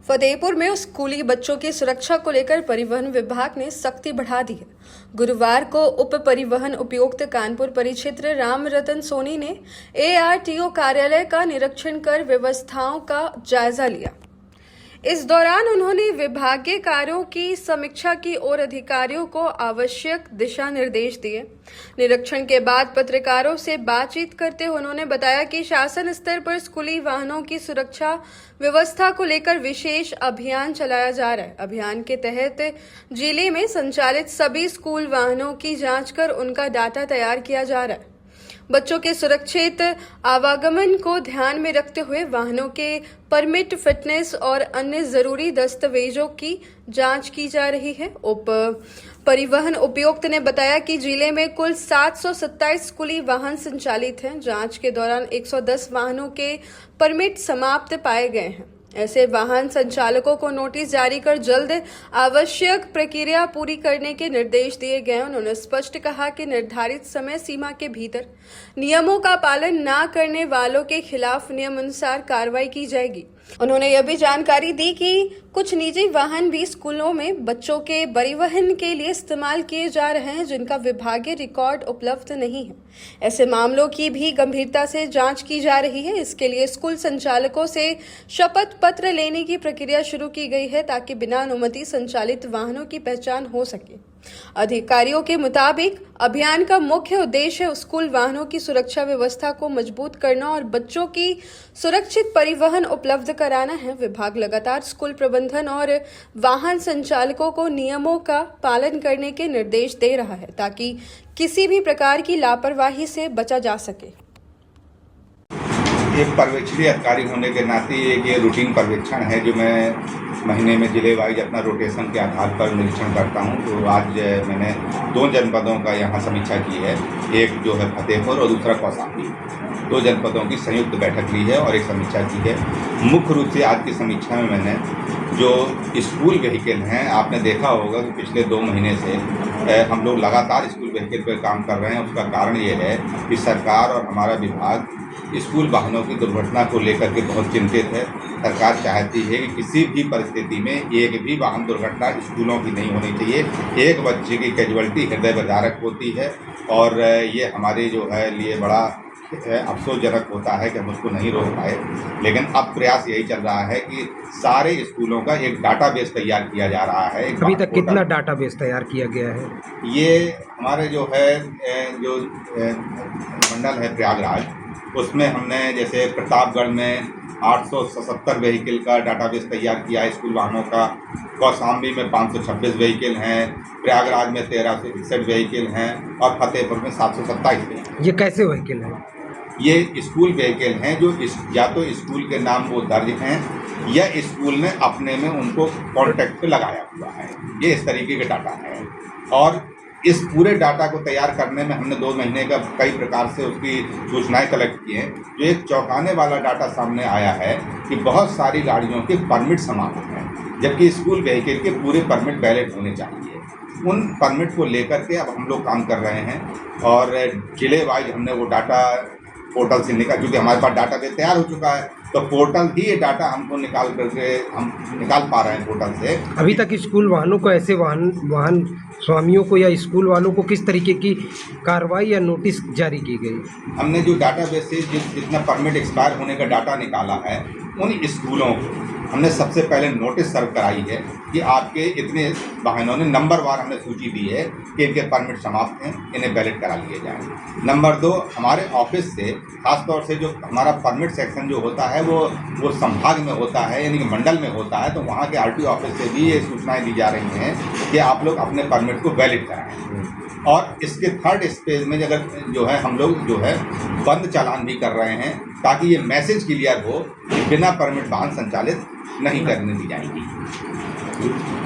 फतेहपुर में स्कूली बच्चों की सुरक्षा को लेकर परिवहन विभाग ने सख्ती बढ़ा दी है। गुरुवार को उप परिवहन उपायुक्त कानपुर परिक्षेत्र राम रतन सोनी ने ARTO कार्यालय का निरीक्षण कर व्यवस्थाओं का जायजा लिया। इस दौरान उन्होंने विभागीय कार्यों की समीक्षा की और अधिकारियों को आवश्यक दिशा निर्देश दिए। निरीक्षण के बाद पत्रकारों से बातचीत करते हुए उन्होंने बताया कि शासन स्तर पर स्कूली वाहनों की सुरक्षा व्यवस्था को लेकर विशेष अभियान चलाया जा रहा है। अभियान के तहत जिले में संचालित सभी स्कूल वाहनों की जांच कर उनका डाटा तैयार किया जा रहा है। बच्चों के सुरक्षित आवागमन को ध्यान में रखते हुए वाहनों के परमिट, फिटनेस और अन्य जरूरी दस्तावेजों की जांच की जा रही है। उप परिवहन उपायुक्त ने बताया कि जिले में कुल 727 स्कूली वाहन संचालित हैं। जांच के दौरान 110 वाहनों के परमिट समाप्त पाए गए हैं। ऐसे वाहन संचालकों को नोटिस जारी कर जल्द आवश्यक प्रक्रिया पूरी करने के निर्देश दिए गए। उन्होंने स्पष्ट कहा कि निर्धारित समय सीमा के भीतर नियमों का पालन न करने वालों के खिलाफ नियमानुसार कार्रवाई की जाएगी। उन्होंने यह भी जानकारी दी कि कुछ निजी वाहन भी स्कूलों में बच्चों के परिवहन के लिए इस्तेमाल किए जा रहे हैं, जिनका विभागीय रिकॉर्ड उपलब्ध नहीं है। ऐसे मामलों की भी गंभीरता से जांच की जा रही है। इसके लिए स्कूल संचालकों से शपथ पत्र लेने की प्रक्रिया शुरू की गई है, ताकि बिना अनुमति संचालित वाहनों की पहचान हो सके। अधिकारियों के मुताबिक अभियान का मुख्य उद्देश्य स्कूल वाहनों की सुरक्षा व्यवस्था को मजबूत करना और बच्चों की सुरक्षित परिवहन उपलब्ध कराना है। विभाग लगातार स्कूल प्रबंधन और वाहन संचालकों को नियमों का पालन करने के निर्देश दे रहा है, ताकि किसी भी प्रकार की लापरवाही से बचा जा सके। एक पर्यवेक्षी अधिकारी होने के नाते एक ये रूटीन पर्यवेक्षण है जो मैं महीने में जिले वाइज अपना रोटेशन के आधार पर निरीक्षण करता हूँ। तो आज मैंने 2 जनपदों का यहाँ समीक्षा की है, एक जो है फतेहपुर और दूसरा कौशाम्बी। 2 जनपदों की संयुक्त बैठक ली है और एक समीक्षा की है। मुख्य रूप से आज की समीक्षा में मैंने जो स्कूल व्हीकल हैं, आपने देखा होगा कि पिछले 2 महीने से हम लोग लगातार स्कूल व्हीकल पर काम कर रहे हैं। उसका कारण ये है कि सरकार और हमारा विभाग स्कूल वाहनों की दुर्घटना को लेकर के बहुत चिंतित है। सरकार चाहती है कि किसी भी परिस्थिति में एक भी वाहन दुर्घटना स्कूलों की नहीं होनी चाहिए। एक बच्चे की कैजुअल्टी हृदय विदारक होती है और ये हमारे जो है लिए बड़ा अफसोसजनक होता है कि हम उसको नहीं रोक पाए। लेकिन अब प्रयास यही चल रहा है कि सारे स्कूलों का एक डाटाबेस तैयार किया जा रहा है। अभी तक कितना डाटाबेस तैयार किया गया है? ये हमारे जो है जो मंडल है प्रयागराज, उसमें हमने जैसे प्रतापगढ़ में 877 व्हीकल का डाटाबेस तैयार किया है स्कूल वाहनों का। कौशाम्बी में 526 व्हीकल हैं, प्रयागराज में 1361 व्हीकल हैं और फतेहपुर में 727 व्हीकल। ये कैसे व्हीकल हैं? ये स्कूल व्हीकल हैं जो या तो स्कूल के नाम वो दर्ज हैं या स्कूल ने अपने में उनको कॉन्टैक्ट पे लगाया हुआ है। ये इस तरीके के डाटा है और इस पूरे डाटा को तैयार करने में हमने 2 महीने का कई प्रकार से उसकी सूचनाएं कलेक्ट की हैं। जो एक चौंकाने वाला डाटा सामने आया है कि बहुत सारी गाड़ियों के परमिट समाप्त हैं, जबकि स्कूल व्हीकल के पूरे परमिट वैलिड होने चाहिए। उन परमिट को लेकर के अब हम लोग काम कर रहे हैं और जिले वाइज हमने वो डाटा पोर्टल से निकाल, क्योंकि हमारे पास डाटाबेस तैयार हो चुका है तो पोर्टल ही ये डाटा हमको निकाल करके हम निकाल पा रहे हैं पोर्टल से। अभी तक स्कूल वाहनों को ऐसे वाहन स्वामियों को या स्कूल वालों को किस तरीके की कार्रवाई या नोटिस जारी की गई? हमने जो डाटाबेस से जितना परमिट एक्सपायर होने का डाटा निकाला है उन स्कूलों को हमने सबसे पहले नोटिस सर्व कराई है कि आपके इतने वाहनों ने नंबरवार हमने सूची दी है कि इनके परमिट समाप्त हैं, इन्हें वैलिड करा लिए जाएँ। नंबर 2, हमारे ऑफिस से खासतौर से जो हमारा परमिट सेक्शन जो होता है वो संभाग में होता है, यानी कि मंडल में होता है, तो वहाँ के RTO ऑफिस से भी ये सूचनाएं दी जा रही हैं कि आप लोग अपने परमिट को वैलिड कराएँ। और इसके 3rd स्टेज में अगर जो है हम लोग जो है बंद चालान भी कर रहे हैं, ताकि ये मैसेज क्लियर हो कि बिना परमिट वाहन संचालित नहीं करने दी जाएगी।